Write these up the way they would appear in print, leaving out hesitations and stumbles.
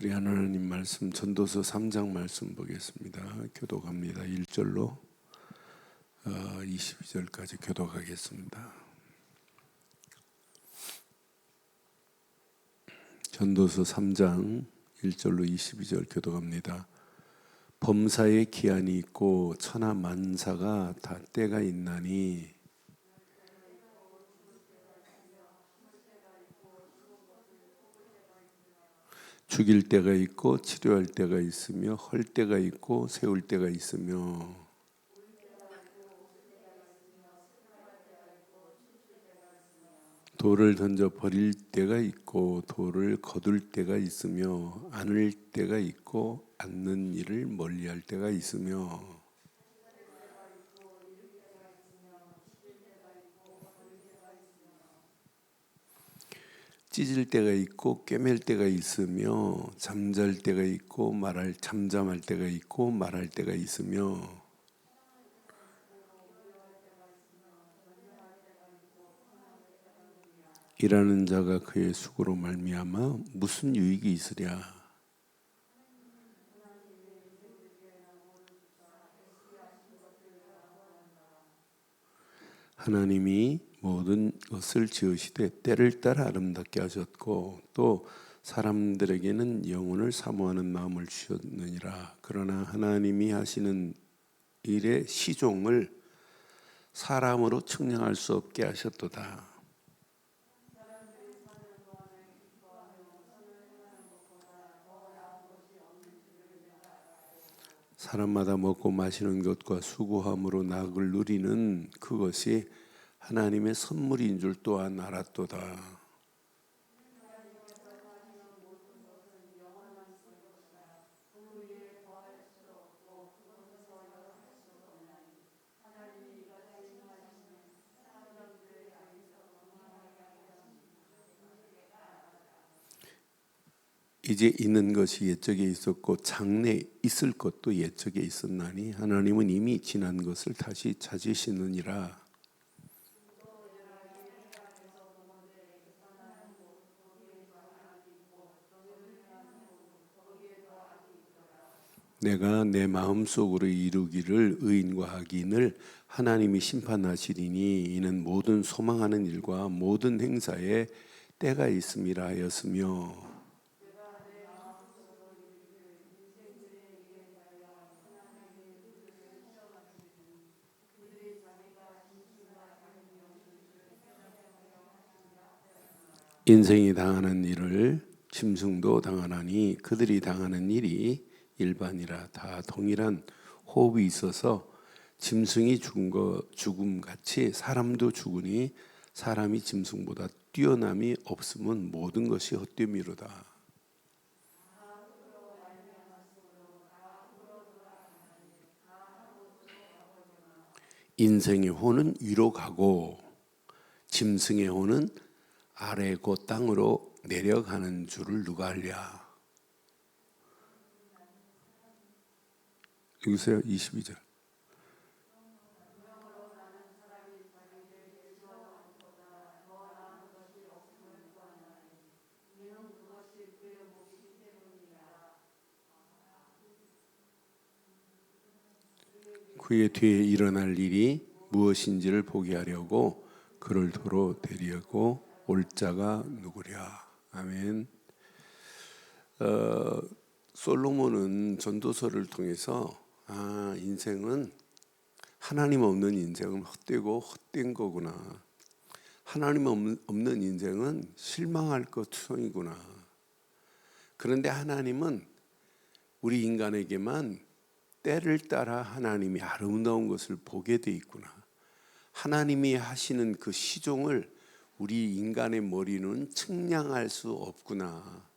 우리 하나님 말씀 전도서 3장 말씀 보겠습니다. 교독합니다. 1절로 22절까지 교독하겠습니다. 전도서 3장 1절로 22절 교독합니다. 범사에 기한이 있고 천하 만사가 다 때가 있나니 죽일 때가 있고 치료할 때가 있으며 헐 때가 있고 세울 때가 있으며 돌을 던져 버릴 때가 있고 돌을 거둘 때가 있으며 안을 때가 있고 안는 일을 멀리할 때가 있으며 찢을 때가 있고 꿰맬 때가 있으며 잠잘 때가 있고 잠잠할 때가 있고 말할 때가 있으며 일하는 자가 그의 수고로 말미암아 무슨 유익이 있으랴. 하나님이 모든 것을 지으시되 때를 따라 아름답게 하셨고 또 사람들에게는 영혼을 사모하는 마음을 주셨느니라. 그러나 하나님이 하시는 일의 시종을 사람으로 측량할 수 없게 하셨도다. 사람마다 먹고 마시는 것과 수고함으로 낙을 누리는 그것이 하나님의 선물인 줄 또한 알았도다. 이제 있는 것이 옛적에 있었고 장래 있을 것도 옛적에 있었나니 하나님은 이미 지난 것을 다시 찾으시느니라. 내가 내 마음속으로 이루기를 의인과 악인을 하나님이 심판하시리니 이는 모든 소망하는 일과 모든 행사에 때가 있음이라 하였으며 인생이 당하는 일을 짐승도 당하나니 그들이 당하는 일이 일반이라. 다 동일한 호흡이 있어서 짐승이 죽음같이 사람도 죽으니 사람이 짐승보다 뛰어남이 없으면 모든 것이 헛됨이로다. 인생의 혼은 위로 가고 짐승의 혼은 아래 곧 땅으로 내려가는 줄을 누가 알랴. 여기서요 22절. 그의 뒤에 일어날 일이 무엇인지를 보게 하려고 그를 도로 데리고 올 자가 누구랴. 아멘. 솔로몬은 전도서를 통해서 인생은 하나님 없는 인생은 헛되고 헛된 거구나. 하나님 없는 인생은 실망할 것 투성이구나. 그런데 하나님은 우리 인간에게만 때를 따라 하나님이 아름다운 것을 보게 돼 있구나. 하나님이 하시는 그 시종을 우리 인간의 머리는 측량할 수 없구나.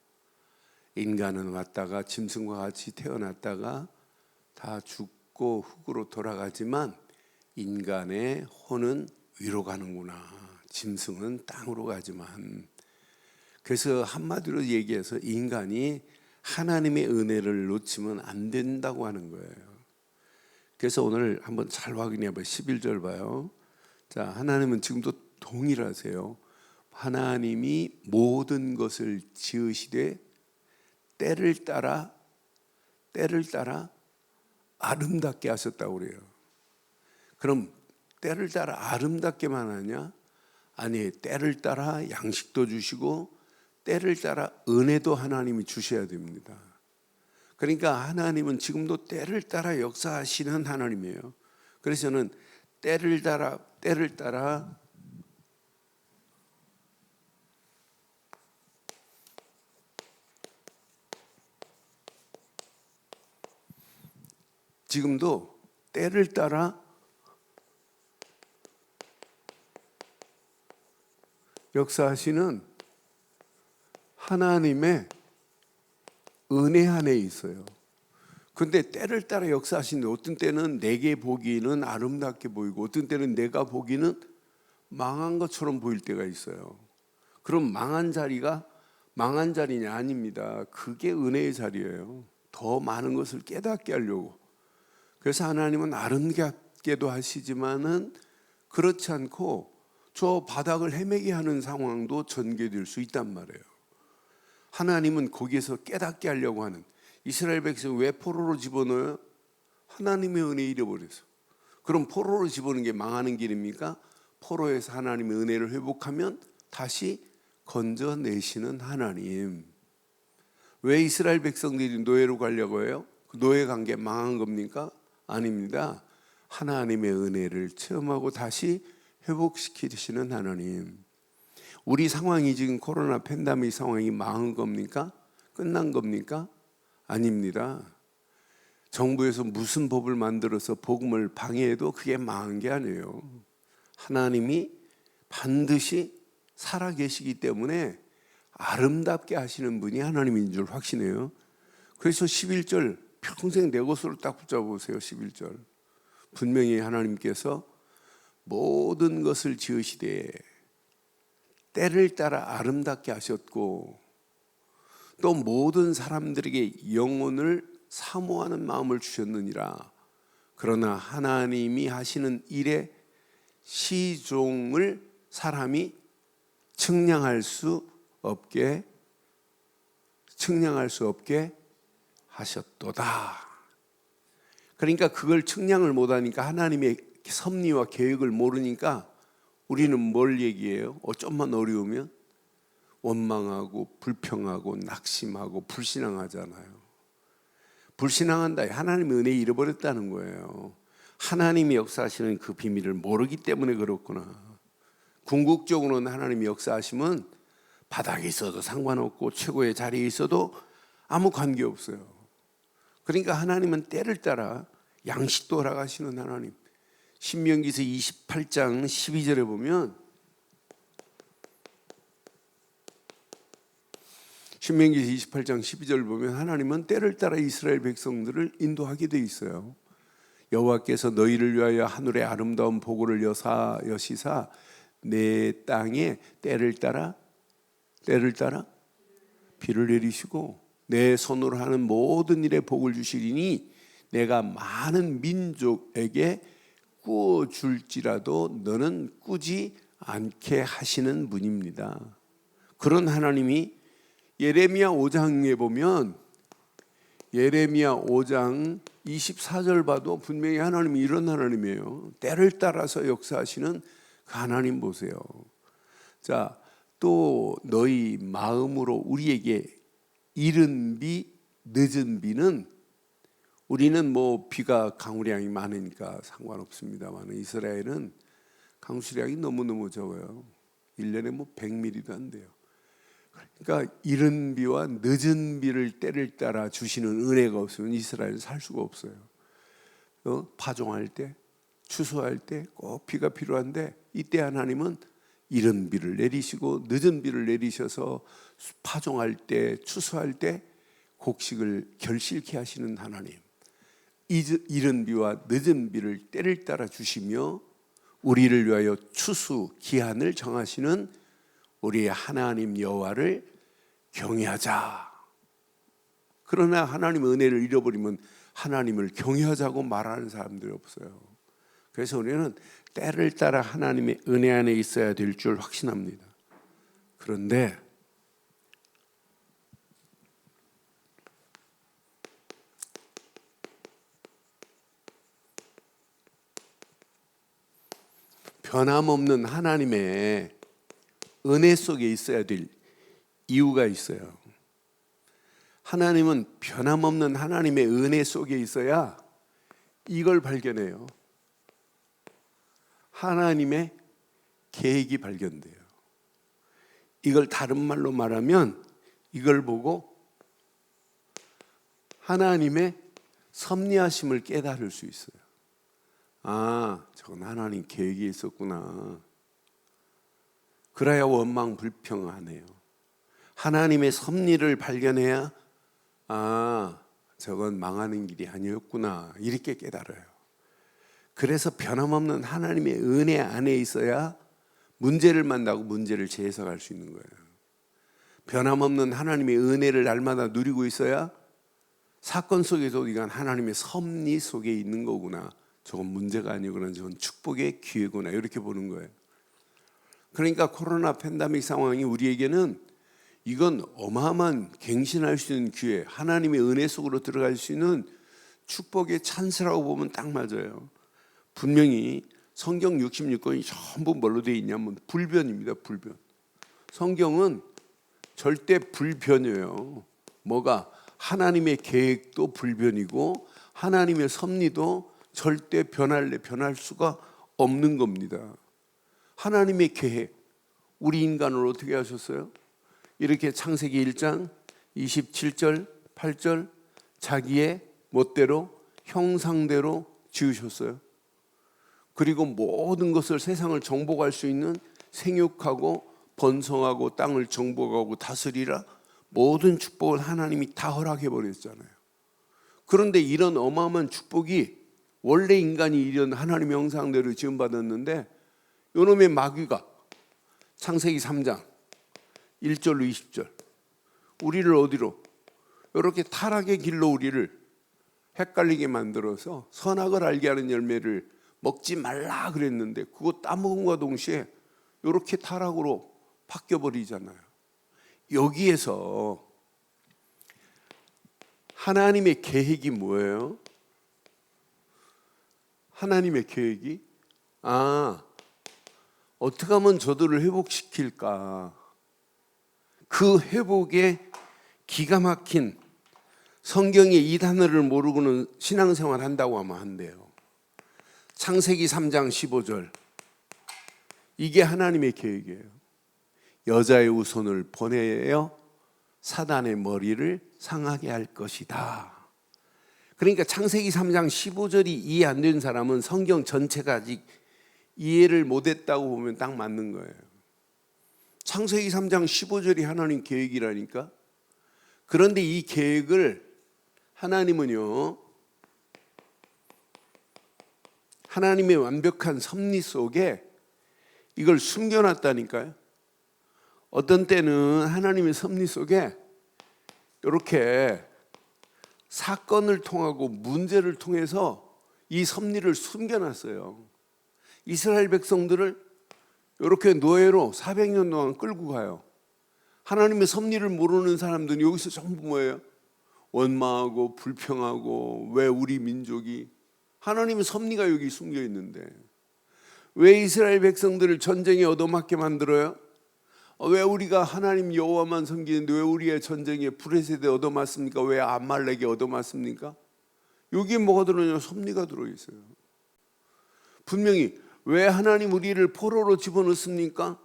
인간은 왔다가 짐승과 같이 태어났다가 다 죽고 흙으로 돌아가지만 인간의 혼은 위로 가는구나. 짐승은 땅으로 가지만. 그래서 한마디로 얘기해서 인간이 하나님의 은혜를 놓치면 안 된다고 하는 거예요. 그래서 오늘 한번 잘 확인해 봐요. 11절 봐요. 자, 하나님은 지금도 동일하세요. 하나님이 모든 것을 지으시되 때를 따라 아름답게 하셨다고 그래요. 그럼 때를 따라 아름답게만 하냐? 아니, 때를 따라 양식도 주시고 때를 따라 은혜도 하나님이 주셔야 됩니다. 그러니까 하나님은 지금도 때를 따라 역사하시는 하나님이에요. 그래서 저는 때를 따라 지금도 때를 따라 역사하시는 하나님의 은혜 안에 있어요. 근데 때를 따라 역사하시는데 어떤 때는 내게 보기는 아름답게 보이고 어떤 때는 내가 보기는 망한 것처럼 보일 때가 있어요. 그럼 망한 자리가 망한 자리냐? 아닙니다. 그게 은혜의 자리예요. 더 많은 것을 깨닫게 하려고. 그래서 하나님은 아름답게도 하시지만은 그렇지 않고 저 바닥을 헤매게 하는 상황도 전개될 수 있단 말이에요. 하나님은 거기에서 깨닫게 하려고 하는, 이스라엘 백성 왜 포로로 집어넣어요? 하나님의 은혜 잃어버려서. 그럼 포로로 집어넣는 게 망하는 길입니까? 포로에서 하나님의 은혜를 회복하면 다시 건져내시는 하나님. 왜 이스라엘 백성들이 노예로 가려고 해요? 그 노예 간 게 망한 겁니까? 아닙니다. 하나님의 은혜를 체험하고 다시 회복시키시는 하나님. 우리 상황이 지금 코로나 팬데믹 상황이 망한 겁니까? 끝난 겁니까? 아닙니다. 정부에서 무슨 법을 만들어서 복음을 방해해도 그게 망한 게 아니에요. 하나님이 반드시 살아계시기 때문에 아름답게 하시는 분이 하나님인 줄 확신해요. 그래서 11절 평생 내 것으로 딱 붙잡으세요. 11절 분명히 하나님께서 모든 것을 지으시되 때를 따라 아름답게 하셨고 또 모든 사람들에게 영혼을 사모하는 마음을 주셨느니라. 그러나 하나님이 하시는 일의 시종을 사람이 측량할 수 없게 하셨도다. 그러니까 그걸 측량을 못하니까 하나님의 섭리와 계획을 모르니까 우리는 뭘 얘기해요? 좀만 어려우면 원망하고 불평하고 낙심하고 불신앙하잖아요. 불신앙한다. 하나님의 은혜 잃어버렸다는 거예요. 하나님이 역사하시는 그 비밀을 모르기 때문에 그렇구나. 궁극적으로는 하나님이 역사하시면 바닥에 있어도 상관없고 최고의 자리에 있어도 아무 관계없어요. 그러니까 하나님은 때를 따라 양식도 허락하시는 하나님. 신명기서 28장 12절에 보면 신명기서 28장 12절을 보면 하나님은 때를 따라 이스라엘 백성들을 인도하게 돼 있어요. 여호와께서 너희를 위하여 하늘의 아름다운 보고를 여시사 내 땅에 때를 따라 비를 내리시고 내 손으로 하는 모든 일에 복을 주시리니 내가 많은 민족에게 꾸어 줄지라도 너는 꾸지 않게 하시는 분입니다. 그런 하나님이 예레미야 5장에 보면 예레미야 5장 24절 봐도 분명히 하나님이 이런 하나님이에요. 때를 따라서 역사하시는 그 하나님 보세요. 자, 또 너희 마음으로 우리에게 이른 비 늦은 비는 우리는 뭐 비가 강우량이 많으니까 상관없습니다만 이스라엘은 강수량이 너무너무 적어요. 1년에 뭐 100mm도 안 돼요. 그러니까 이른 비와 늦은 비를 때를 따라 주시는 은혜가 없으면 이스라엘은 살 수가 없어요. 파종할 때, 추수할 때 꼭 비가 필요한데 이때 하나님은 이른 비를 내리시고 늦은 비를 내리셔서 파종할 때, 추수할 때 곡식을 결실케 하시는 하나님. 이른 비와 늦은 비를 때를 따라 주시며 우리를 위하여 추수 기한을 정하시는 우리의 하나님 여호와를 경외하자. 그러나 하나님의 은혜를 잃어버리면 하나님을 경외하자고 말하는 사람들이 없어요. 그래서 우리는 때를 따라 하나님의 은혜 안에 있어야 될 줄 확신합니다. 그런데 변함없는 하나님의 은혜 속에 있어야 될 이유가 있어요. 하나님은 변함없는 하나님의 은혜 속에 있어야 이걸 발견해요. 하나님의 계획이 발견돼요. 이걸 다른 말로 말하면 이걸 보고 하나님의 섭리하심을 깨달을 수 있어요. 아, 저건 하나님 계획이 있었구나. 그래야 원망 불평하네요. 하나님의 섭리를 발견해야 아, 저건 망하는 길이 아니었구나 이렇게 깨달아요. 그래서 변함없는 하나님의 은혜 안에 있어야 문제를 만나고 문제를 재해석할 수 있는 거예요. 변함없는 하나님의 은혜를 날마다 누리고 있어야 사건 속에도 이건 하나님의 섭리 속에 있는 거구나. 저건 문제가 아니구나. 저건 축복의 기회구나. 이렇게 보는 거예요. 그러니까 코로나 팬데믹 상황이 우리에게는 이건 어마어마한 갱신할 수 있는 기회, 하나님의 은혜 속으로 들어갈 수 있는 축복의 찬스라고 보면 딱 맞아요. 분명히 성경 66권이 전부 뭘로 되어 있냐면 불변입니다. 불변. 성경은 절대 불변이에요. 뭐가? 하나님의 계획도 불변이고 하나님의 섭리도 절대 변할 수가 없는 겁니다. 하나님의 계획, 우리 인간을 어떻게 하셨어요? 이렇게 창세기 1장 27절 8절 자기의 멋대로 형상대로 지으셨어요. 그리고 모든 것을 세상을 정복할 수 있는 생육하고 번성하고 땅을 정복하고 다스리라 모든 축복을 하나님이 다 허락해 버렸잖아요. 그런데 이런 어마어마한 축복이 원래 인간이 이런 하나님의 형상대로 지음받았는데 요놈의 마귀가 창세기 3장 1절로 20절 우리를 어디로? 이렇게 타락의 길로 우리를 헷갈리게 만들어서 선악을 알게 하는 열매를 먹지 말라 그랬는데 그거 따먹음과 동시에 이렇게 타락으로 바뀌어버리잖아요. 여기에서 하나님의 계획이 뭐예요? 하나님의 계획이 어떻게 하면 저들을 회복시킬까? 그 회복에 기가 막힌 성경의 이 단어를 모르고는 신앙생활 한다고 하면 안 돼요. 창세기 3장 15절 이게 하나님의 계획이에요. 여자의 후손을 보내어 사단의 머리를 상하게 할 것이다. 그러니까 창세기 3장 15절이 이해 안 되는 사람은 성경 전체가 아직 이해를 못했다고 보면 딱 맞는 거예요. 창세기 3장 15절이 하나님 계획이라니까. 그런데 이 계획을 하나님은요 하나님의 완벽한 섭리 속에 이걸 숨겨놨다니까요. 어떤 때는 하나님의 섭리 속에 이렇게 사건을 통하고 문제를 통해서 이 섭리를 숨겨놨어요. 이스라엘 백성들을 이렇게 노예로 400년 동안 끌고 가요. 하나님의 섭리를 모르는 사람들은 여기서 전부 뭐예요? 원망하고 불평하고 왜 우리 민족이 하나님의 섭리가 여기 숨겨 있는데 왜 이스라엘 백성들을 전쟁에 얻어맞게 만들어요? 왜 우리가 하나님 여호와만 섬기는데 왜 우리의 전쟁에 브레셋에 얻어맞습니까? 왜 암말렉에 얻어맞습니까? 여기에 뭐가 들어있냐? 섭리가 들어있어요. 분명히 왜 하나님 우리를 포로로 집어넣습니까?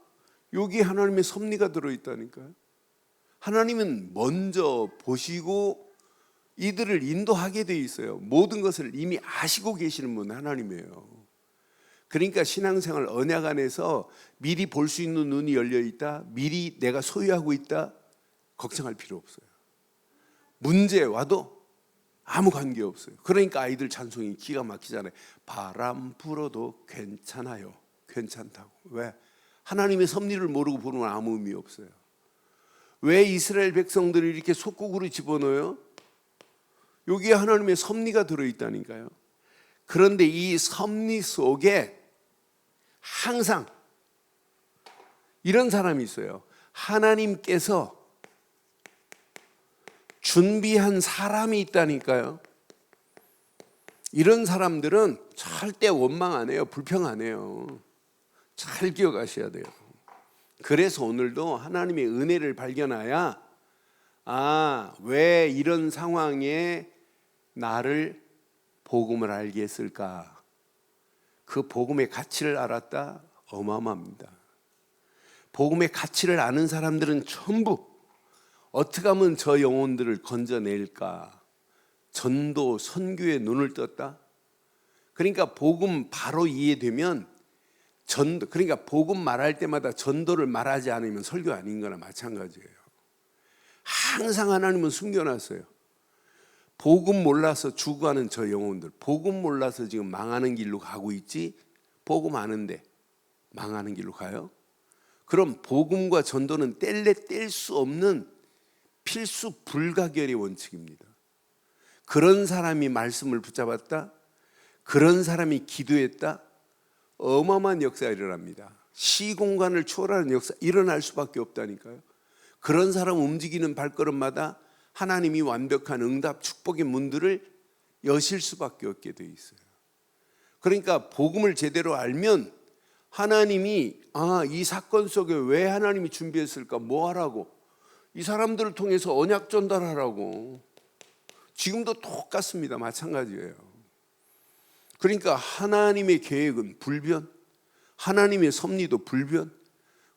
여기 하나님의 섭리가 들어있다니까요. 하나님은 먼저 보시고 이들을 인도하게 돼 있어요. 모든 것을 이미 아시고 계시는 분 하나님이에요. 그러니까 신앙생활 언약 안에서 미리 볼 수 있는 눈이 열려 있다, 미리 내가 소유하고 있다 걱정할 필요 없어요. 문제 와도 아무 관계 없어요. 그러니까 아이들 찬송이 기가 막히잖아요. 바람 불어도 괜찮아요. 괜찮다고. 왜? 하나님의 섭리를 모르고 부르면 아무 의미 없어요. 왜 이스라엘 백성들을 이렇게 속국으로 집어넣어요? 여기에 하나님의 섭리가 들어있다니까요. 그런데 이 섭리 속에 항상 이런 사람이 있어요. 하나님께서 준비한 사람이 있다니까요. 이런 사람들은 절대 원망 안 해요. 불평 안 해요. 잘 기억하셔야 돼요. 그래서 오늘도 하나님의 은혜를 발견해야 왜 이런 상황에 나를 복음을 알게 했을까? 그 복음의 가치를 알았다? 어마어마합니다. 복음의 가치를 아는 사람들은 전부 어떻게 하면 저 영혼들을 건져낼까? 전도, 선교에 눈을 떴다? 그러니까 복음 바로 이해되면 그러니까 복음 말할 때마다 전도를 말하지 않으면 설교 아닌 거나 마찬가지예요. 항상 하나님은 숨겨놨어요. 복음 몰라서 죽어가는 저 영혼들, 복음 몰라서 지금 망하는 길로 가고 있지, 복음 아는데 망하는 길로 가요? 그럼 복음과 전도는 뗄래 뗄 수 없는 필수 불가결의 원칙입니다. 그런 사람이 말씀을 붙잡았다, 그런 사람이 기도했다, 어마어마한 역사가 일어납니다. 시공간을 초월하는 역사 일어날 수밖에 없다니까요. 그런 사람 움직이는 발걸음마다 하나님이 완벽한 응답 축복의 문들을 여실 수밖에 없게 돼 있어요. 그러니까 복음을 제대로 알면 하나님이 이 사건 속에 왜 하나님이 준비했을까? 뭐 하라고? 이 사람들을 통해서 언약 전달하라고. 지금도 똑같습니다. 마찬가지예요. 그러니까 하나님의 계획은 불변, 하나님의 섭리도 불변.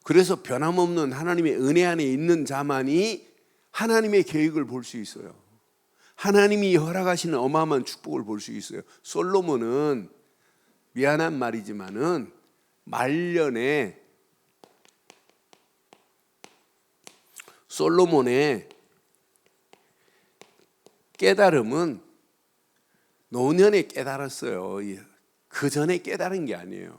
그래서 변함없는 하나님의 은혜 안에 있는 자만이 하나님의 계획을 볼 수 있어요. 하나님이 허락하시는 어마어마한 축복을 볼 수 있어요. 솔로몬은 미안한 말이지만은 말년에 솔로몬의 깨달음은 노년에 깨달았어요. 그 전에 깨달은 게 아니에요.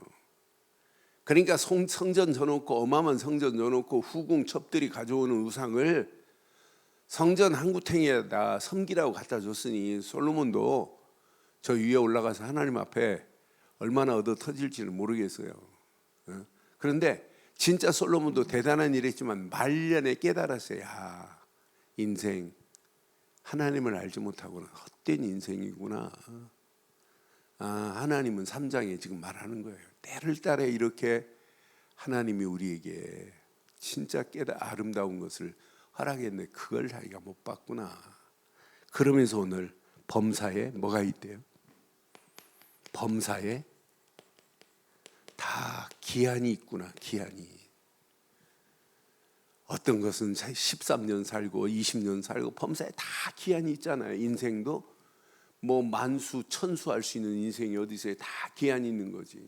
그러니까 성전 져놓고 어마어마한 성전 져놓고 후궁 첩들이 가져오는 우상을 성전 한 구탱이에다 섬기라고 갖다 줬으니 솔로몬도 저 위에 올라가서 하나님 앞에 얼마나 얻어 터질지는 모르겠어요. 그런데 진짜 솔로몬도 대단한 일 했지만 말년에 깨달았어요. 인생 하나님을 알지 못하고는 헛된 인생이구나. 하나님은 3장에 지금 말하는 거예요. 때를 따라 이렇게 하나님이 우리에게 진짜 아름다운 것을 허락했네. 그걸 자기가 못 봤구나. 그러면서 오늘 범사에 뭐가 있대요? 범사에 다 기한이 있구나. 기한이. 어떤 것은 13년 살고 20년 살고 범사에 다 기한이 있잖아요. 인생도 뭐 만수 천수 할 수 있는 인생이 어디 있어요? 다 기한이 있는 거지.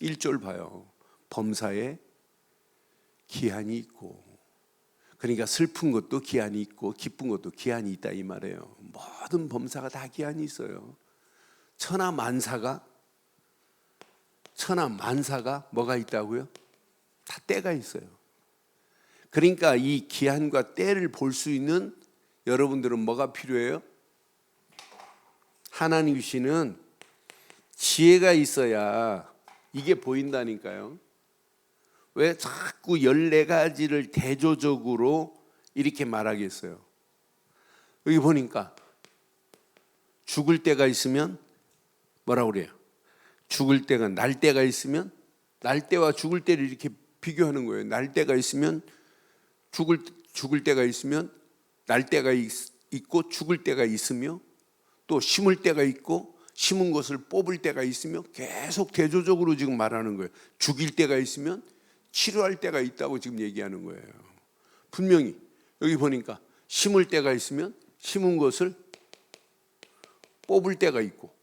1절 봐요. 범사에 기한이 있고, 그러니까 슬픈 것도 기한이 있고 기쁜 것도 기한이 있다 이 말이에요. 모든 범사가 다 기한이 있어요. 천하 만사가 뭐가 있다고요? 다 때가 있어요. 그러니까 이 기한과 때를 볼 수 있는 여러분들은 뭐가 필요해요? 하나님 주시는 지혜가 있어야 이게 보인다니까요. 왜 자꾸 14가지를 대조적으로 이렇게 말하겠어요? 여기 보니까 죽을 때가 있으면 뭐라고 그래요? 죽을 때가 날 때가 있으면 날 때와 죽을 때를 이렇게 비교하는 거예요. 날 때가 있으면 죽을 때가 있으면 날 때가 있고 죽을 때가 있으며 또 심을 때가 있고 심은 것을 뽑을 때가 있으며 계속 대조적으로 지금 말하는 거예요. 죽일 때가 있으면 치료할 때가 있다고 지금 얘기하는 거예요. 분명히 여기 보니까 심을 때가 있으면 심은 것을 뽑을 때가 있고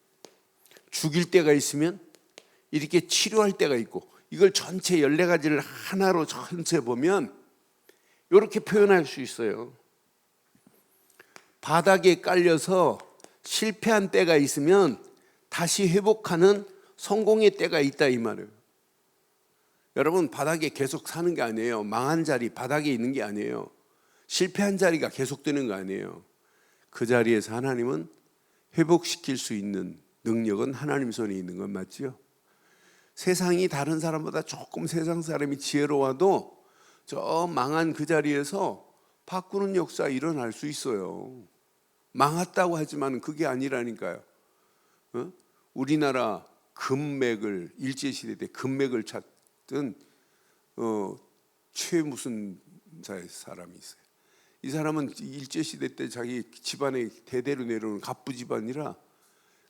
죽일 때가 있으면 이렇게 치료할 때가 있고 이걸 전체 14가지를 하나로 전체 보면 이렇게 표현할 수 있어요. 바닥에 깔려서 실패한 때가 있으면 다시 회복하는 성공의 때가 있다 이 말이에요. 여러분 바닥에 계속 사는 게 아니에요. 망한 자리 바닥에 있는 게 아니에요. 실패한 자리가 계속되는 거 아니에요. 그 자리에서 하나님은 회복시킬 수 있는 능력은 하나님 손에 있는 건 맞죠? 세상이 다른 사람보다 조금 세상 사람이 지혜로워도 저 망한 그 자리에서 바꾸는 역사 일어날 수 있어요. 망했다고 하지만 그게 아니라니까요. 우리나라 금맥을 일제시대 때 금맥을 있던 최 무슨 사람이 있어요. 이 사람은 일제시대 때 자기 집안에 대대로 내려오는 갑부 집안이라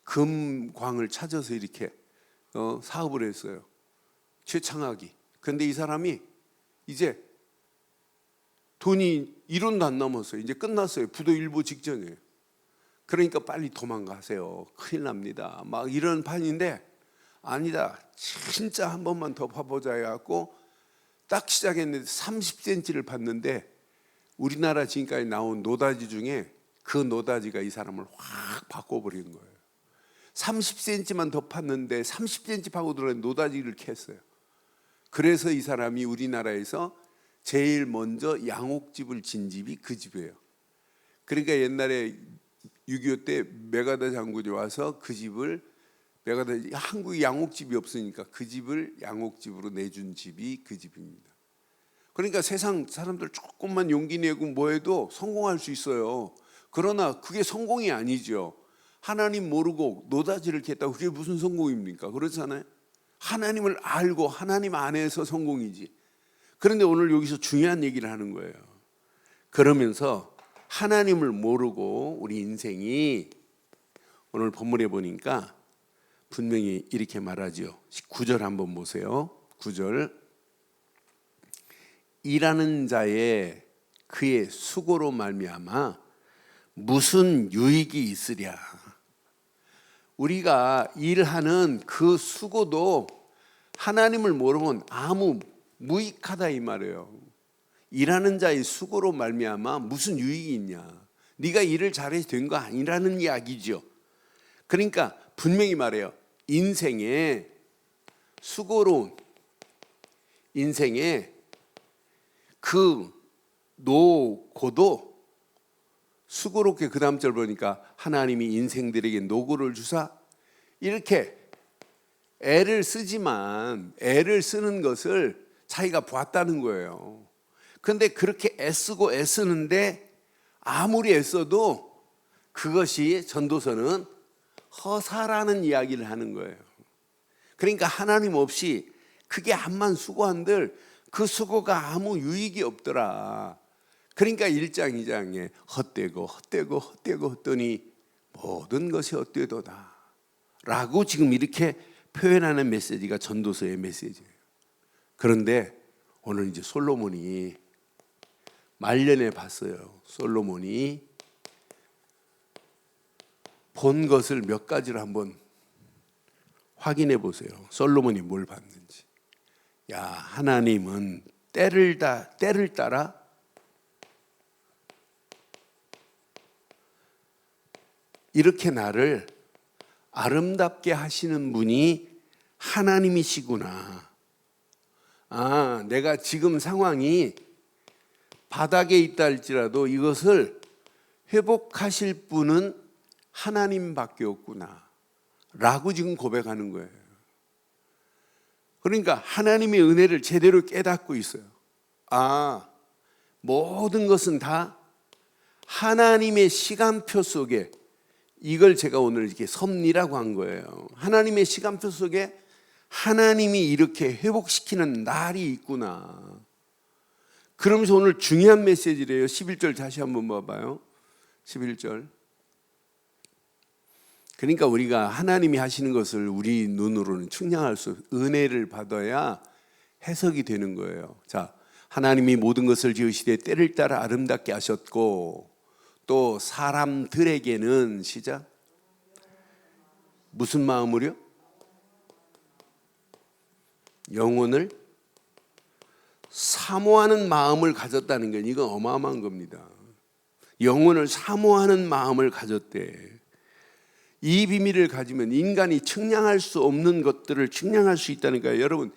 금광을 찾아서 이렇게 사업을 했어요. 최창학이. 그런데 이 사람이 이제 돈이 1원도 안 남았어요. 이제 끝났어요. 부도 일보 직전이에요. 그러니까 빨리 도망가세요. 큰일 납니다. 막 이런 판인데 아니다. 진짜 한 번만 더 파보자 해갖고 딱 시작했는데 30cm를 봤는데 우리나라 지금까지 나온 노다지 중에 그 노다지가 이 사람을 확 바꿔버린 거예요. 30cm만 더 팠는데 30cm 파고 들어간 노다지를 캤어요. 그래서 이 사람이 우리나라에서 제일 먼저 양옥집을 진 집이 그 집이에요. 그러니까 옛날에 6.25 때 메가다 장군이 와서 그 집을 한국에 양옥집이 없으니까 그 집을 양옥집으로 내준 집이 그 집입니다. 그러니까 세상 사람들 조금만 용기 내고 뭐 해도 성공할 수 있어요. 그러나 그게 성공이 아니죠. 하나님 모르고 노다지를 캤다고 그게 무슨 성공입니까? 그렇잖아요. 하나님을 알고 하나님 안에서 성공이지. 그런데 오늘 여기서 중요한 얘기를 하는 거예요. 그러면서 하나님을 모르고 우리 인생이 오늘 본문에 보니까 분명히 이렇게 말하죠. 9절 한번 보세요. 9절. 일하는 자의 그의 수고로 말미암아 무슨 유익이 있으랴. 우리가 일하는 그 수고도 하나님을 모르면 아무 무익하다 이 말이에요. 일하는 자의 수고로 말미암아 무슨 유익이 있냐. 네가 일을 잘해서 된 거 아니라는 이야기죠. 그러니까 분명히 말해요. 인생에 수고로운 인생에 그 노고도 수고롭게 그 다음 절 보니까 하나님이 인생들에게 노고를 주사 이렇게 애를 쓰지만 애를 쓰는 것을 자기가 보았다는 거예요. 그런데 그렇게 애쓰고 애쓰는데 아무리 애써도 그것이 전도서는 허사라는 이야기를 하는 거예요. 그러니까 하나님 없이 그게 암만 수고한들 그 수고가 아무 유익이 없더라. 그러니까 1장 2장에 헛되고 헛되더니 모든 것이 헛되도다 라고 지금 이렇게 표현하는 메시지가 전도서의 메시지예요. 그런데 오늘 이제 솔로몬이 말년에 봤어요. 솔로몬이 본 것을 몇 가지를 한번 확인해 보세요. 솔로몬이 뭘 봤는지. 야, 하나님은 때를 따라 이렇게 나를 아름답게 하시는 분이 하나님이시구나. 아, 내가 지금 상황이 바닥에 있다 할지라도 이것을 회복하실 분은 하나님밖에 없구나 라고 지금 고백하는 거예요. 그러니까 하나님의 은혜를 제대로 깨닫고 있어요. 아, 모든 것은 다 하나님의 시간표 속에, 이걸 제가 오늘 이렇게 섭리라고 한 거예요. 하나님의 시간표 속에 하나님이 이렇게 회복시키는 날이 있구나. 그러면서 오늘 중요한 메시지래요. 11절 다시 한번 봐봐요. 11절. 그러니까 우리가 하나님이 하시는 것을 우리 눈으로는 측량할 수 없어요. 은혜를 받아야 해석이 되는 거예요. 자, 하나님이 모든 것을 지으시되 때를 따라 아름답게 하셨고 또 사람들에게는 시작 무슨 마음으로요? 영혼을 사모하는 마음을 가졌다는 건 이건 어마어마한 겁니다. 영혼을 사모하는 마음을 가졌대. 이 비밀을 가지면 인간이 측량할 수 없는 것들을 측량할 수 있다니까요. 여러분,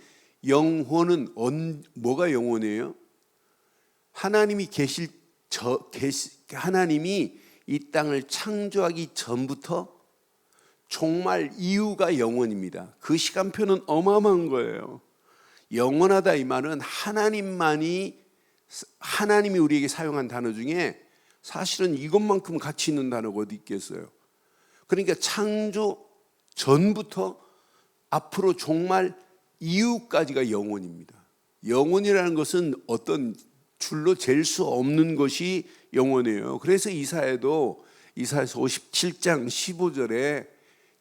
영혼은 뭐가 영혼이에요? 하나님이 하나님이 이 땅을 창조하기 전부터 종말 이유가 영원입니다. 그 시간표는 어마어마한 거예요. 영원하다 이 말은 하나님이 우리에게 사용한 단어 중에 사실은 이것만큼 가치 있는 단어가 어디 있겠어요. 그러니까 창조 전부터 앞으로 종말 이후까지가 영원입니다. 영원이라는 것은 어떤 줄로 잴 수 없는 것이 영원이에요. 그래서 이사야도 이사야서 57장 15절에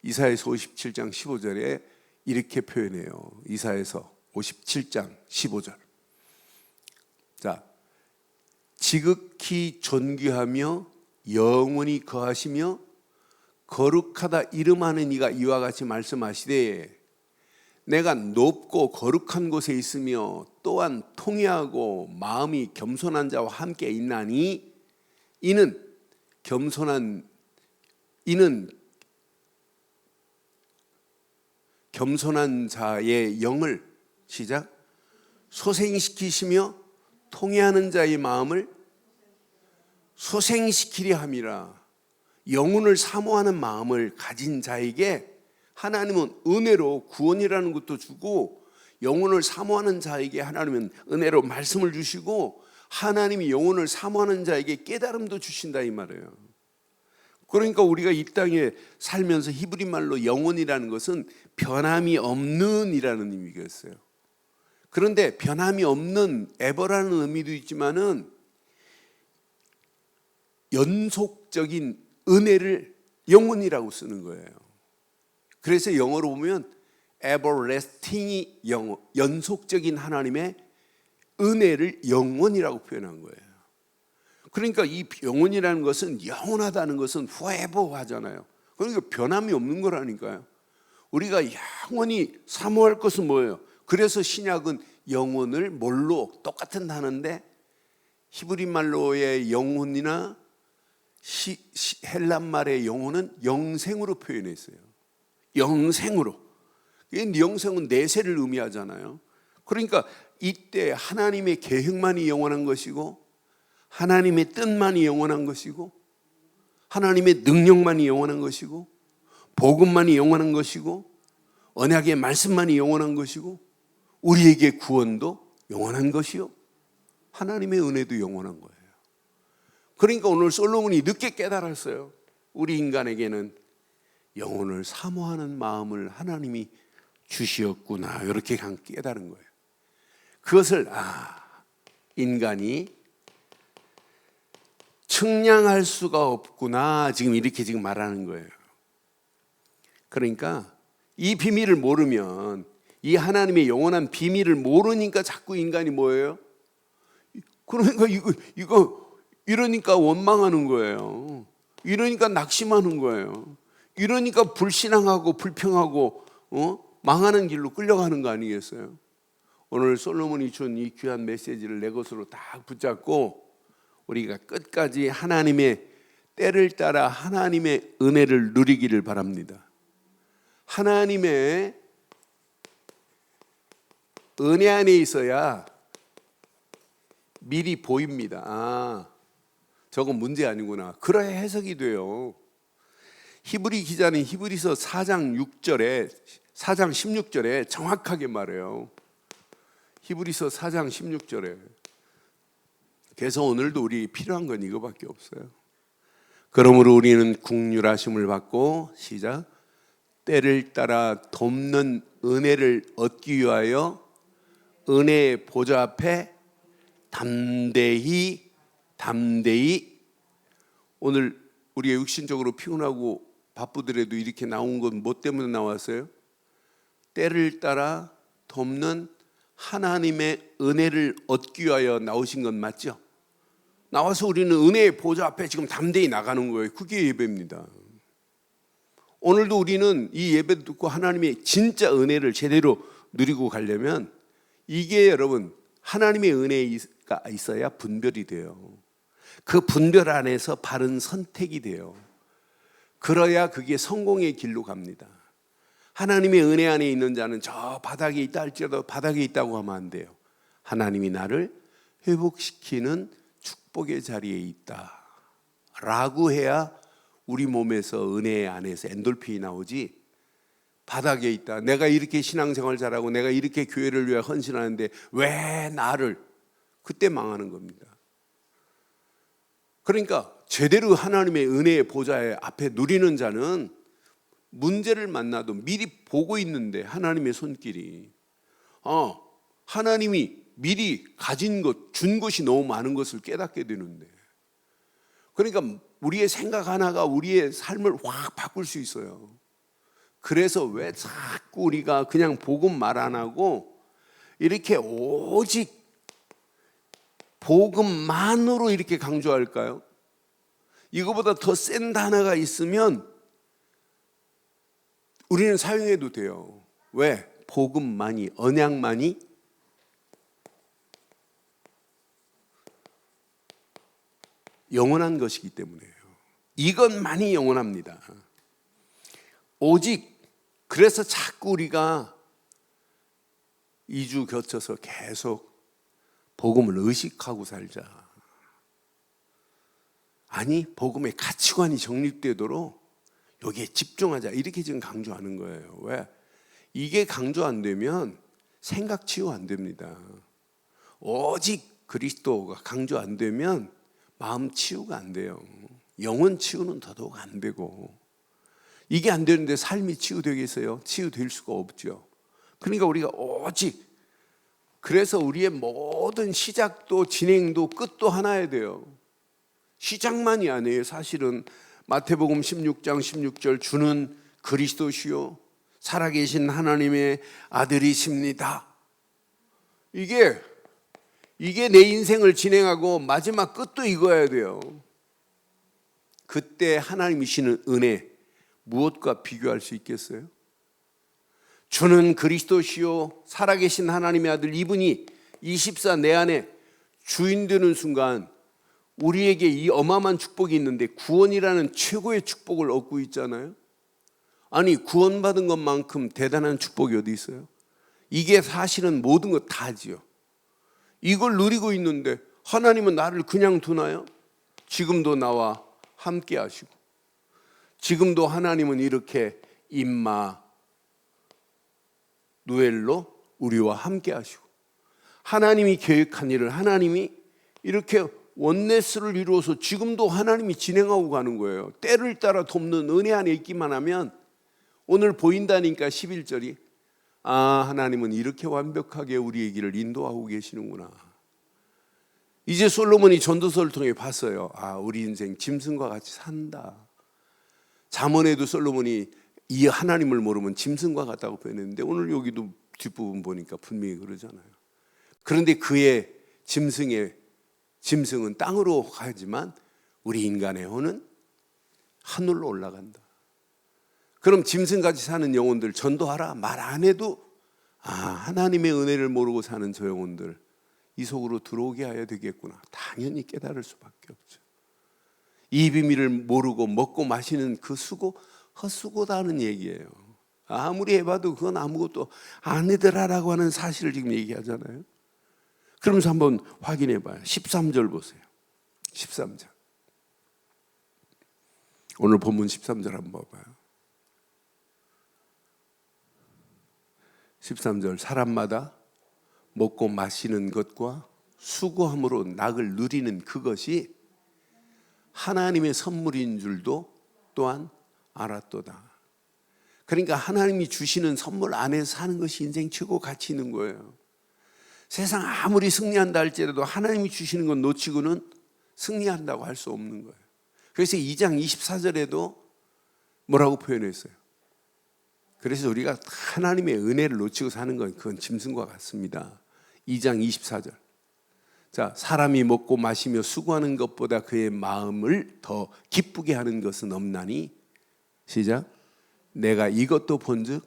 이사야서 57장 15절에 이렇게 표현해요. 이사야서 57장 15절. 자, 지극히 존귀하며 영원히 거하시며 거룩하다 이름하는 이가 이와 같이 말씀하시되 내가 높고 거룩한 곳에 있으며 또한 통회하고 마음이 겸손한 자와 함께 있나니 이는 겸손한 자의 영을 시작 소생시키시며 통회하는 자의 마음을 소생시키려 함이라. 영혼을 사모하는 마음을 가진 자에게 하나님은 은혜로 구원이라는 것도 주고 영혼을 사모하는 자에게 하나님은 은혜로 말씀을 주시고 하나님이 영혼을 사모하는 자에게 깨달음도 주신다 이 말이에요. 그러니까 우리가 이 땅에 살면서 히브리 말로 영혼이라는 것은 변함이 없는 이라는 의미겠어요. 그런데 변함이 없는 에버라는 의미도 있지만은 연속적인 은혜를 영혼이라고 쓰는 거예요. 그래서 영어로 보면 everlasting이 연속적인 하나님의 은혜를 영원이라고 표현한 거예요. 그러니까 이 영원이라는 것은 영원하다는 것은 forever 하잖아요. 그러니까 변함이 없는 거라니까요. 우리가 영원히 사모할 것은 뭐예요? 그래서 신약은 영혼을 뭘로 똑같은 단어인데 히브리 말로의 영혼이나 헬란 말의 영혼은 영생으로 표현했어요. 영생으로. 영생은 내세를 의미하잖아요. 그러니까 이때 하나님의 계획만이 영원한 것이고 하나님의 뜻만이 영원한 것이고 하나님의 능력만이 영원한 것이고 복음만이 영원한 것이고 언약의 말씀만이 영원한 것이고 우리에게 구원도 영원한 것이요 하나님의 은혜도 영원한 거예요. 그러니까 오늘 솔로몬이 늦게 깨달았어요. 우리 인간에게는 영혼을 사모하는 마음을 하나님이 주시었구나 이렇게 깨달은 거예요. 그것을 인간이 측량할 수가 없구나 지금 이렇게 지금 말하는 거예요. 그러니까 이 비밀을 모르면 이 하나님의 영원한 비밀을 모르니까 자꾸 인간이 뭐예요? 그러니까 이거 이러니까 원망하는 거예요. 이러니까 낙심하는 거예요. 이러니까 불신앙하고 불평하고 망하는 길로 끌려가는 거 아니겠어요? 오늘 솔로몬이 준 이 귀한 메시지를 내 것으로 딱 붙잡고 우리가 끝까지 하나님의 때를 따라 하나님의 은혜를 누리기를 바랍니다. 하나님의 은혜 안에 있어야 미리 보입니다. 저건 문제 아니구나. 그래야 해석이 돼요. 히브리 기자는 히브리서 4장 16절에 정확하게 말해요. 히브리서 4장 16절에. 그래서 오늘도 우리 필요한 건 이거밖에 없어요. 그러므로 우리는 긍휼하심을 받고 시작 때를 따라 돕는 은혜를 얻기 위하여 은혜의 보좌 앞에 담대히 오늘 우리가 육신적으로 피곤하고 바쁘더라도 이렇게 나온 건 뭐 때문에 나왔어요? 때를 따라 돕는 하나님의 은혜를 얻기 위하여 나오신 건 맞죠? 나와서 우리는 은혜의 보좌 앞에 지금 담대히 나가는 거예요. 그게 예배입니다. 오늘도 우리는 이 예배 듣고 하나님의 진짜 은혜를 제대로 누리고 가려면 이게 여러분 하나님의 은혜가 있어야 분별이 돼요. 그 분별 안에서 바른 선택이 돼요. 그래야 그게 성공의 길로 갑니다. 하나님의 은혜 안에 있는 자는 저 바닥에 있다 할지라도 바닥에 있다고 하면 안 돼요. 하나님이 나를 회복시키는 축복의 자리에 있다 라고 해야 우리 몸에서 은혜 안에서 엔돌핀이 나오지, 바닥에 있다, 내가 이렇게 신앙생활 잘하고 내가 이렇게 교회를 위해 헌신하는데 왜 나를, 그때 망하는 겁니다. 그러니까 제대로 하나님의 은혜의 보좌에 앞에 누리는 자는 문제를 만나도 미리 보고 있는데 하나님의 손길이 하나님이 미리 가진 것, 준 것이 너무 많은 것을 깨닫게 되는데, 그러니까 우리의 생각 하나가 우리의 삶을 확 바꿀 수 있어요. 그래서 왜 자꾸 우리가 그냥 복음 말 안 하고 이렇게 오직 복음만으로 이렇게 강조할까요? 이거보다 더 센 단어가 있으면 우리는 사용해도 돼요. 왜? 복음만이, 언약만이 영원한 것이기 때문에요. 이것만이 영원합니다. 오직 그래서 자꾸 우리가 2주 거쳐서 계속 복음을 의식하고 살자. 아니, 복음의 가치관이 정립되도록 여기에 집중하자. 이렇게 지금 강조하는 거예요. 왜? 이게 강조 안 되면 생각 치유 안 됩니다. 오직 그리스도가 강조 안 되면 마음 치유가 안 돼요. 영혼 치유는 더더욱 안 되고, 이게 안 되는데 삶이 치유되겠어요? 치유될 수가 없죠. 그러니까 우리가 오직, 그래서 우리의 모든 시작도 진행도 끝도 하나야 돼요. 시작만이 아니에요. 사실은 마태복음 16장 16절, 주는 그리스도시요 살아계신 하나님의 아들이십니다. 이게 내 인생을 진행하고 마지막 끝도 이거야 돼요. 그때 하나님이 주시는 은혜 무엇과 비교할 수 있겠어요? 주는 그리스도시요 살아계신 하나님의 아들, 이분이 24 내 안에 주인 되는 순간 우리에게 이 어마어마한 축복이 있는데, 구원이라는 최고의 축복을 얻고 있잖아요. 아니, 구원받은 것만큼 대단한 축복이 어디 있어요? 이게 사실은 모든 것 다지요. 이걸 누리고 있는데 하나님은 나를 그냥 두나요? 지금도 나와 함께 하시고, 지금도 하나님은 이렇게 임마 누엘로 우리와 함께 하시고, 하나님이 계획한 일을 하나님이 이렇게 원네스를 이루어서 지금도 하나님이 진행하고 가는 거예요. 때를 따라 돕는 은혜 안에 있기만 하면, 오늘 보인다니까 11절이 하나님은 이렇게 완벽하게 우리의 길을 인도하고 계시는구나. 이제 솔로몬이 전도서를 통해 봤어요. 우리 인생 짐승과 같이 산다. 잠언에도 솔로몬이 이 하나님을 모르면 짐승과 같다고 표현했는데, 오늘 여기도 뒷부분 보니까 분명히 그러잖아요. 그런데 그의 짐승은 땅으로 가지만 우리 인간의 혼은 하늘로 올라간다. 그럼 짐승같이 사는 영혼들 전도하라 말 안 해도 하나님의 은혜를 모르고 사는 저 영혼들 이 속으로 들어오게 해야 되겠구나. 당연히 깨달을 수밖에 없죠. 이 비밀을 모르고 먹고 마시는 그 수고, 헛수고다는 얘기예요. 아무리 해봐도 그건 아무것도 아니더라라고 하는 사실을 지금 얘기하잖아요. 그러면서 한번 확인해 봐요. 13절 보세요. 13절. 오늘 본문 13절 한번 봐봐요. 13절, 사람마다 먹고 마시는 것과 수고함으로 낙을 누리는 그것이 하나님의 선물인 줄도 또한 알았도다. 그러니까 하나님이 주시는 선물 안에서 사는 것이 인생 최고 가치 있는 거예요. 세상 아무리 승리한다 할지라도 하나님이 주시는 건 놓치고는 승리한다고 할 수 없는 거예요. 그래서 2장 24절에도 뭐라고 표현했어요? 그래서 우리가 하나님의 은혜를 놓치고 사는 건 그건 짐승과 같습니다. 2장 24절. 자, 사람이 먹고 마시며 수고하는 것보다 그의 마음을 더 기쁘게 하는 것은 없나니, 시작, 내가 이것도 본즉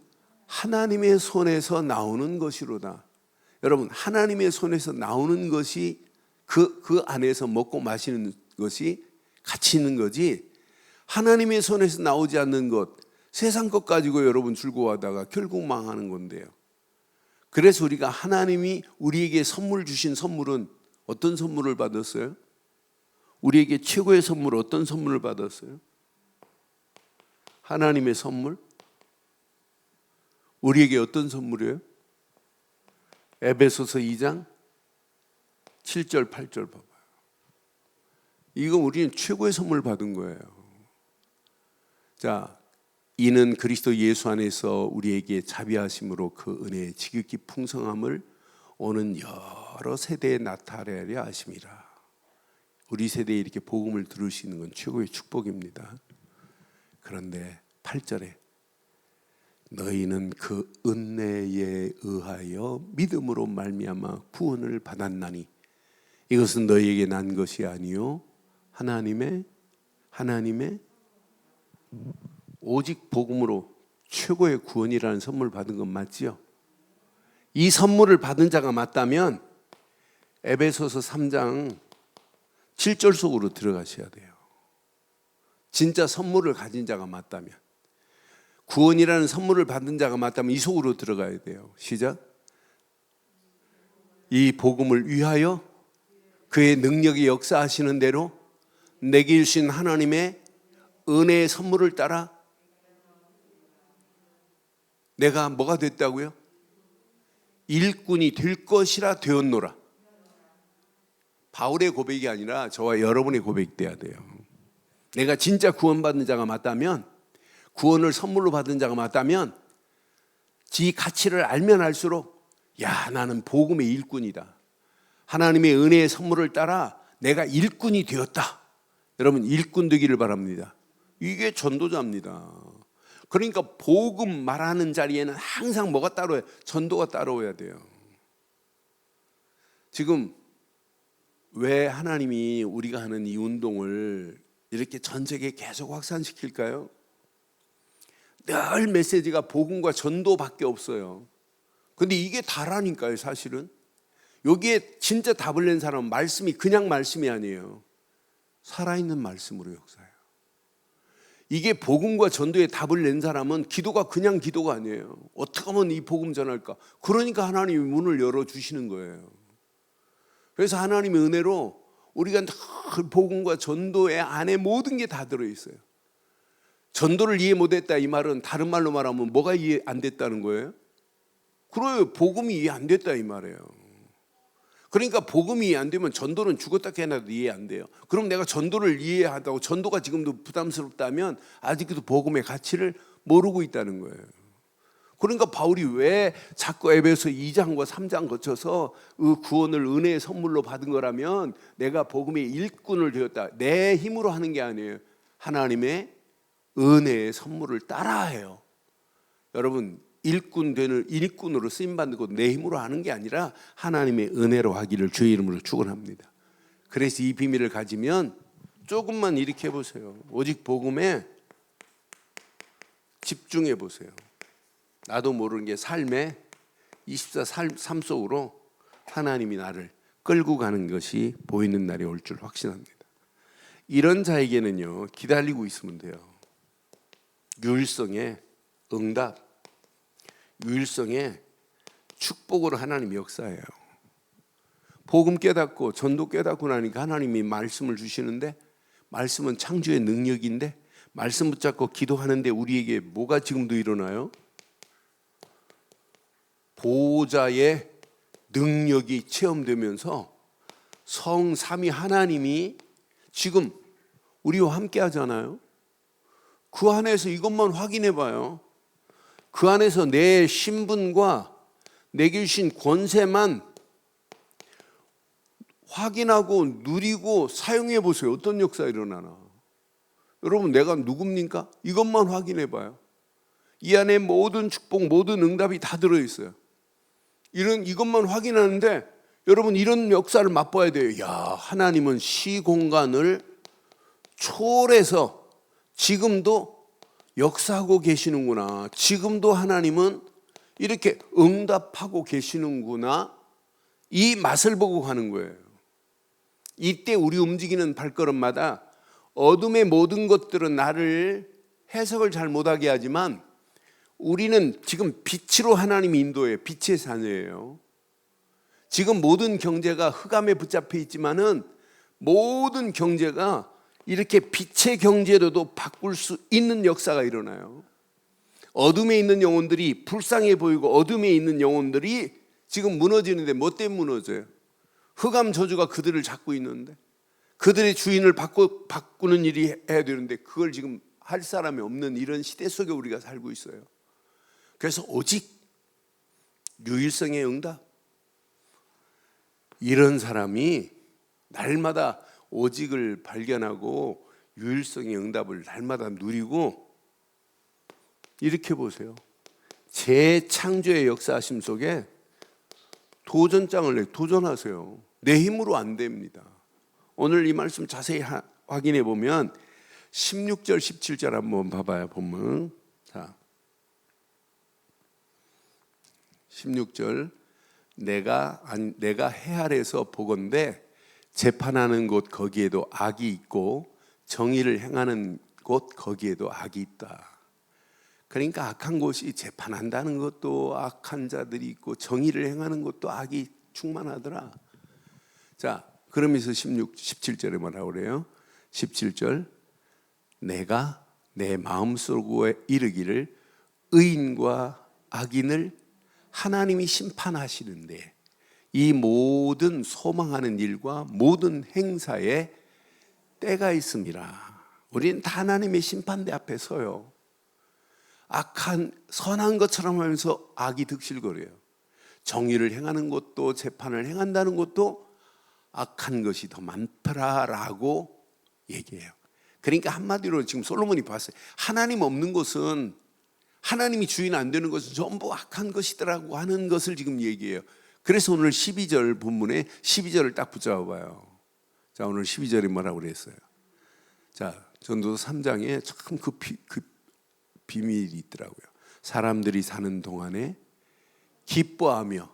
하나님의 손에서 나오는 것이로다. 여러분, 하나님의 손에서 나오는 것이 그 안에서 먹고 마시는 것이 가치 있는 거지, 하나님의 손에서 나오지 않는 것, 세상 것 가지고 여러분 즐거워하다가 결국 망하는 건데요. 그래서 우리가 하나님이 우리에게 선물 주신 선물은 어떤 선물을 받았어요? 우리에게 최고의 선물, 어떤 선물을 받았어요? 하나님의 선물? 우리에게 어떤 선물이에요? 에베소서 2장 7절 8절 봐봐요. 이거 우리는 최고의 선물 받은 거예요. 자, 이는 그리스도 예수 안에서 우리에게 자비하심으로 그 은혜의 지극히 풍성함을 오는 여러 세대에 나타내려 하심이라. 우리 세대에 이렇게 복음을 들을 수 있는 건 최고의 축복입니다. 그런데 8절에 너희는 그 은혜에 의하여 믿음으로 말미암아 구원을 받았나니 이것은 너희에게 난 것이 아니요 하나님의 오직 복음으로 최고의 구원이라는 선물을 받은 건 맞지요? 이 선물을 받은 자가 맞다면 에베소서 3장 7절 속으로 들어가셔야 돼요. 진짜 선물을 가진 자가 맞다면, 구원이라는 선물을 받은 자가 맞다면 이 속으로 들어가야 돼요. 시작. 이 복음을 위하여 그의 능력이 역사하시는 대로 내게 주신 하나님의 은혜의 선물을 따라 내가 뭐가 됐다고요? 일꾼이 될 것이라 되었노라. 바울의 고백이 아니라 저와 여러분의 고백이 돼야 돼요. 내가 진짜 구원받은 자가 맞다면, 구원을 선물로 받은 자가 맞다면 지 가치를 알면 알수록 야, 나는 복음의 일꾼이다. 하나님의 은혜의 선물을 따라 내가 일꾼이 되었다. 여러분, 일꾼 되기를 바랍니다. 이게 전도자입니다. 그러니까 복음 말하는 자리에는 항상 뭐가 따라와요? 전도가 따라와야 돼요. 지금 왜 하나님이 우리가 하는 이 운동을 이렇게 전 세계에 계속 확산시킬까요? 늘 메시지가 복음과 전도밖에 없어요. 근데 이게 다라니까요. 사실은 여기에 진짜 답을 낸 사람은 말씀이 그냥 말씀이 아니에요. 살아있는 말씀으로 역사해요. 이게 복음과 전도에 답을 낸 사람은 기도가 그냥 기도가 아니에요. 어떻게 하면 이 복음 전할까? 그러니까 하나님이 문을 열어주시는 거예요. 그래서 하나님의 은혜로 우리가 늘 복음과 전도의 안에 모든 게 다 들어있어요. 전도를 이해 못했다 이 말은 다른 말로 말하면 뭐가 이해 안 됐다는 거예요? 그래요. 복음이 이해 안 됐다 이 말이에요. 그러니까 복음이 이해 안 되면 전도는 죽었다 깨어나도 이해 안 돼요. 그럼 내가 전도를 이해하다고 전도가 지금도 부담스럽다면 아직도 복음의 가치를 모르고 있다는 거예요. 그러니까 바울이 왜 자꾸 에베소 2장과 3장 거쳐서 그 구원을 은혜의 선물로 받은 거라면 내가 복음의 일꾼을 되었다. 내 힘으로 하는 게 아니에요. 하나님의 은혜의 선물을 따라해요. 여러분, 일꾼으로 쓰임받는 것 내 힘으로 하는 게 아니라 하나님의 은혜로 하기를 주의 이름으로 축원합니다. 그래서 이 비밀을 가지면 조금만 이렇게 해보세요. 오직 복음에 집중해 보세요. 나도 모르는 게 삶에 24 삶 속으로 하나님이 나를 끌고 가는 것이 보이는 날이 올 줄 확신합니다. 이런 자에게는요, 기다리고 있으면 돼요. 유일성의 응답, 유일성의 축복으로 하나님이 역사해요. 복음 깨닫고 전도 깨닫고 나니까 하나님이 말씀을 주시는데, 말씀은 창조의 능력인데 말씀 붙잡고 기도하는데 우리에게 뭐가 지금도 일어나요? 보호자의 능력이 체험되면서 성삼위 하나님이 지금 우리와 함께 하잖아요. 그 안에서 이것만 확인해 봐요. 그 안에서 내 신분과 내게 주신 권세만 확인하고 누리고 사용해 보세요. 어떤 역사가 일어나나. 여러분, 내가 누굽니까? 이것만 확인해 봐요. 이 안에 모든 축복, 모든 응답이 다 들어있어요. 이것만 확인하는데 여러분, 이런 역사를 맛봐야 돼요. 야, 하나님은 시공간을 초월해서 지금도 역사하고 계시는구나. 지금도 하나님은 이렇게 응답하고 계시는구나. 이 맛을 보고 가는 거예요. 이때 우리 움직이는 발걸음마다 어둠의 모든 것들은 나를 해석을 잘 못하게 하지만 우리는 지금 빛으로 하나님이 인도해요. 빛의 자녀예요. 지금 모든 경제가 흑암에 붙잡혀 있지만은 모든 경제가 이렇게 빛의 경제로도 바꿀 수 있는 역사가 일어나요. 어둠에 있는 영혼들이 불쌍해 보이고 어둠에 있는 영혼들이 지금 무너지는데 뭐 때문에 무너져요? 흑암 저주가 그들을 잡고 있는데, 그들의 주인을 바꾸는 일이 해야 되는데 그걸 지금 할 사람이 없는 이런 시대 속에 우리가 살고 있어요. 그래서 오직 유일성의 응답, 이런 사람이 날마다 오직을 발견하고 유일성의 응답을 날마다 누리고, 이렇게 보세요. 재창조의 역사하심 속에 도전장을 도전하세요. 내 힘으로 안 됩니다. 오늘 이 말씀 자세히 확인해 보면 16절 17절 한번 봐봐요. 보면 자 16절 내가 해 아래서 보건대 재판하는 곳 거기에도 악이 있고 정의를 행하는 곳 거기에도 악이 있다. 그러니까 악한 곳이 재판한다는 것도 악한 자들이 있고 정의를 행하는 것도 악이 충만하더라. 자, 그러면서 17절에 뭐라고 그래요? 17절 내가 내 마음속에 이르기를 의인과 악인을 하나님이 심판하시는데 이 모든 소망하는 일과 모든 행사에 때가 있습니다. 우리는 다 하나님의 심판대 앞에 서요. 악한 선한 것처럼 하면서 악이 득실거려요. 정의를 행하는 것도 재판을 행한다는 것도 악한 것이 더 많더라라고 얘기해요. 그러니까 한마디로 지금 솔로몬이 봤어요. 하나님 없는 것은, 하나님이 주인 안 되는 것은 전부 악한 것이더라고 하는 것을 지금 얘기해요. 그래서 오늘 12절 본문에 12절을 딱 붙잡아 봐요. 자, 오늘 12절에 뭐라고 그랬어요? 자, 전도서 3장에 참 그 비밀이 있더라고요. 사람들이 사는 동안에 기뻐하며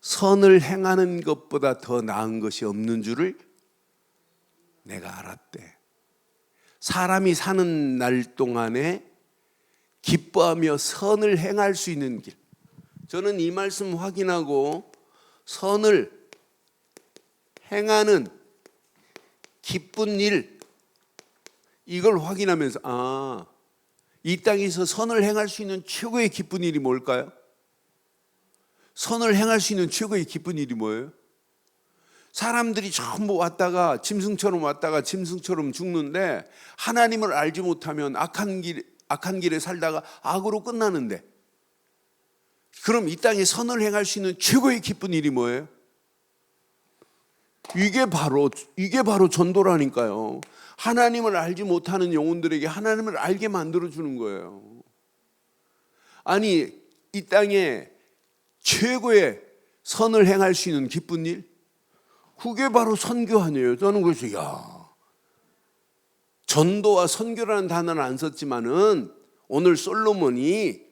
선을 행하는 것보다 더 나은 것이 없는 줄을 내가 알았대. 사람이 사는 날 동안에 기뻐하며 선을 행할 수 있는 길. 저는 이 말씀 확인하고 선을 행하는 기쁜 일, 이걸 확인하면서 이 땅에서 선을 행할 수 있는 최고의 기쁜 일이 뭘까요? 선을 행할 수 있는 최고의 기쁜 일이 뭐예요? 사람들이 전부 왔다가 짐승처럼 왔다가 짐승처럼 죽는데 하나님을 알지 못하면 악한 길에 살다가 악으로 끝나는데, 그럼 이 땅에 선을 행할 수 있는 최고의 기쁜 일이 뭐예요? 이게 바로 전도라니까요. 하나님을 알지 못하는 영혼들에게 하나님을 알게 만들어주는 거예요. 아니, 이 땅에 최고의 선을 행할 수 있는 기쁜 일, 그게 바로 선교 아니에요. 저는 그래서 전도와 선교라는 단어는 안 썼지만은 오늘 솔로몬이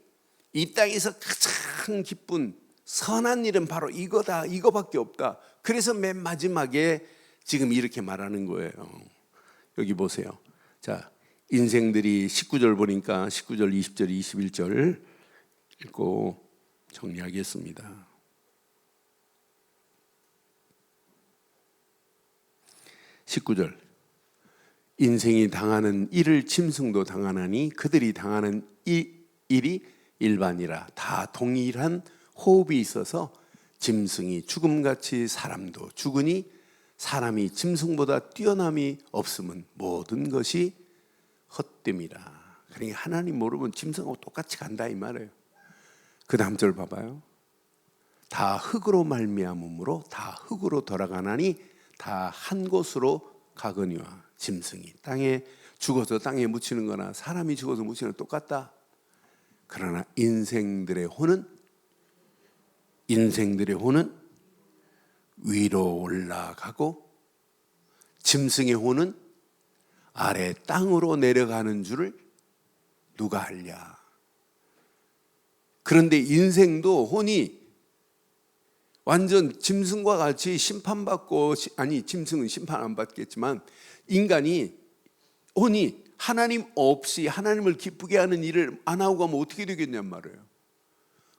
이 땅에서 가장 기쁜 선한 일은 바로 이거다, 이거밖에 없다. 그래서 맨 마지막에 지금 이렇게 말하는 거예요. 여기 보세요. 자, 인생들이 19절 보니까 19절, 20절, 21절 읽고 정리하겠습니다. 19절 인생이 당하는 일을 짐승도 당하나니 그들이 당하는 일이 일반이라. 다 동일한 호흡이 있어서 짐승이 죽음같이 사람도 죽으니 사람이 짐승보다 뛰어남이 없으면 모든 것이 헛됨이라. 그러니까 하나님 모르면 짐승하고 똑같이 간다 이 말이에요. 그 다음 절 봐봐요. 다 흙으로 말미암음으로 다 흙으로 돌아가나니 다 한 곳으로 가거니와. 짐승이 땅에 죽어서 땅에 묻히는 거나 사람이 죽어서 묻히는 거 똑같다. 그러나 인생들의 혼은 위로 올라가고 짐승의 혼은 아래 땅으로 내려가는 줄을 누가 알랴. 그런데 인생도 혼이 완전 짐승과 같이 심판받고, 아니 짐승은 심판 안 받겠지만 인간이 혼이 하나님 없이 하나님을 기쁘게 하는 일을 안 하고 가면 어떻게 되겠냔 말이에요.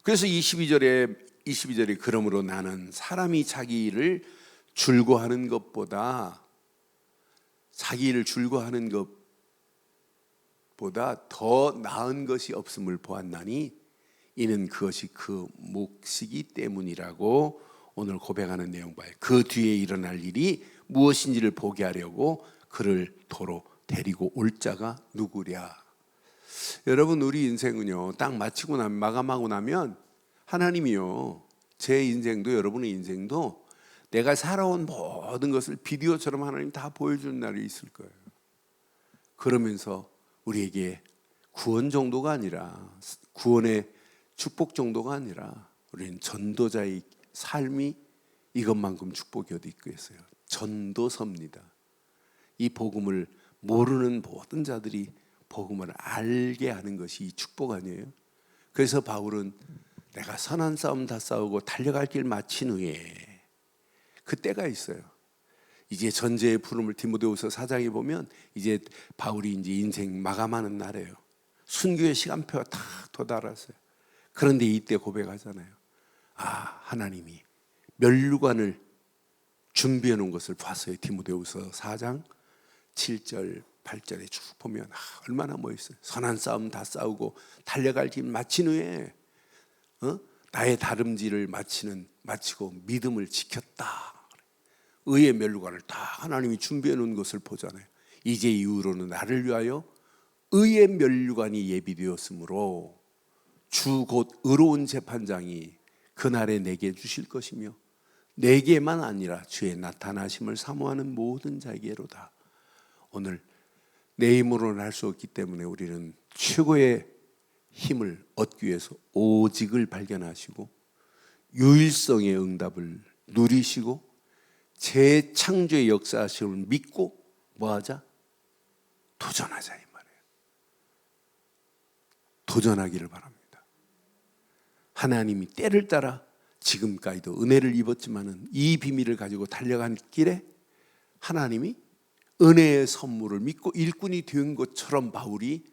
그래서 22절에 그러므로 나는 사람이 자기 일을 줄고하는 것보다 더 나은 것이 없음을 보았나니 이는 그것이 그 몫이기 때문이라고 오늘 고백하는 내용 봐요. 그 뒤에 일어날 일이 무엇인지를 보게 하려고 그를 도로 데리고 올 자가 누구랴. 여러분, 우리 인생은요, 딱 마치고 나면, 마감하고 나면 하나님이요, 제 인생도 여러분의 인생도 내가 살아온 모든 것을 비디오처럼 하나님 다 보여주는 날이 있을 거예요. 그러면서 우리에게 구원 정도가 아니라, 구원의 축복 정도가 아니라 우리는 전도자의 삶이 이것만큼 축복이 어디 있겠어요. 전도서입니다. 이 복음을 모르는 모든 자들이 복음을 알게 하는 것이 이 축복 아니에요? 그래서 바울은 내가 선한 싸움 다 싸우고 달려갈 길 마친 후에, 그 때가 있어요. 이제 전제의 부름을 디모데후서 4장에 보면 이제 바울이 이제 인생 마감하는 날이에요. 순교의 시간표가 다 도달했어요. 그런데 이때 고백하잖아요. 하나님이 면류관을 준비해 놓은 것을 봤어요. 디모데후서 4장 7절 8절에 쭉 보면 얼마나 멋있어요. 선한 싸움 다 싸우고 달려갈 길 마친 후에 나의 다름질을 마치고 믿음을 지켰다. 의의 면류관을 다 하나님이 준비해 놓은 것을 보잖아요. 이제 이후로는 나를 위하여 의의 면류관이 예비되었으므로 주 곧 의로운 재판장이 그날에 내게 주실 것이며 내게만 아니라 주의 나타나심을 사모하는 모든 자에게로다. 오늘 내 힘으로는 할 수 없기 때문에 우리는 최고의 힘을 얻기 위해서 오직을 발견하시고 유일성의 응답을 누리시고 재창조의 역사하심을 믿고 뭐하자? 도전하자 이 말이에요. 도전하기를 바랍니다. 하나님이 때를 따라 지금까지도 은혜를 입었지만은 이 비밀을 가지고 달려간 길에 하나님이 은혜의 선물을 믿고 일꾼이 된 것처럼 바울이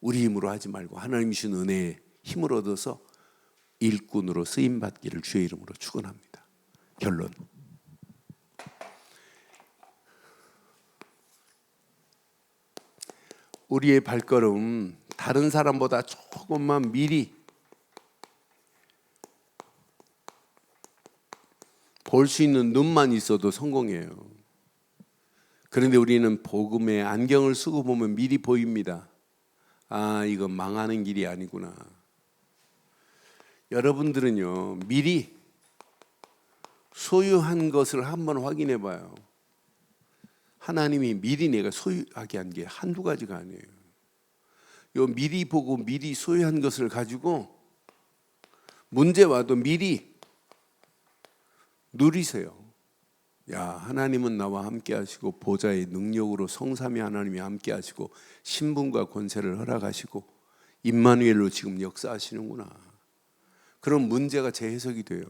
우리 힘으로 하지 말고 하나님이 주신 은혜의 힘을 얻어서 일꾼으로 쓰임받기를 주의 이름으로 축원합니다. 결론, 우리의 발걸음 다른 사람보다 조금만 미리 볼 수 있는 눈만 있어도 성공이에요. 그런데 우리는 복음의 안경을 쓰고 보면 미리 보입니다. 이건 망하는 길이 아니구나. 여러분들은요, 미리 소유한 것을 한번 확인해 봐요. 하나님이 미리 내가 소유하게 한 게 한두 가지가 아니에요. 요 미리 보고 미리 소유한 것을 가지고 문제 와도 미리 누리세요. 하나님은 나와 함께 하시고 보좌의 능력으로 성삼위 하나님이 함께 하시고 신분과 권세를 허락하시고 임마누엘로 지금 역사하시는구나. 그런 문제가 재해석이 돼요.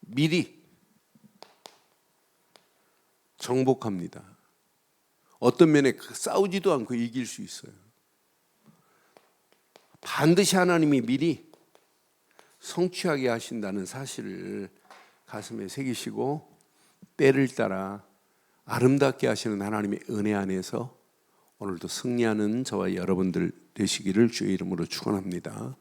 미리 정복합니다. 어떤 면에 싸우지도 않고 이길 수 있어요. 반드시 하나님이 미리 성취하게 하신다는 사실을 가슴에 새기시고 때를 따라 아름답게 하시는 하나님의 은혜 안에서 오늘도 승리하는 저와 여러분들 되시기를 주의 이름으로 축원합니다.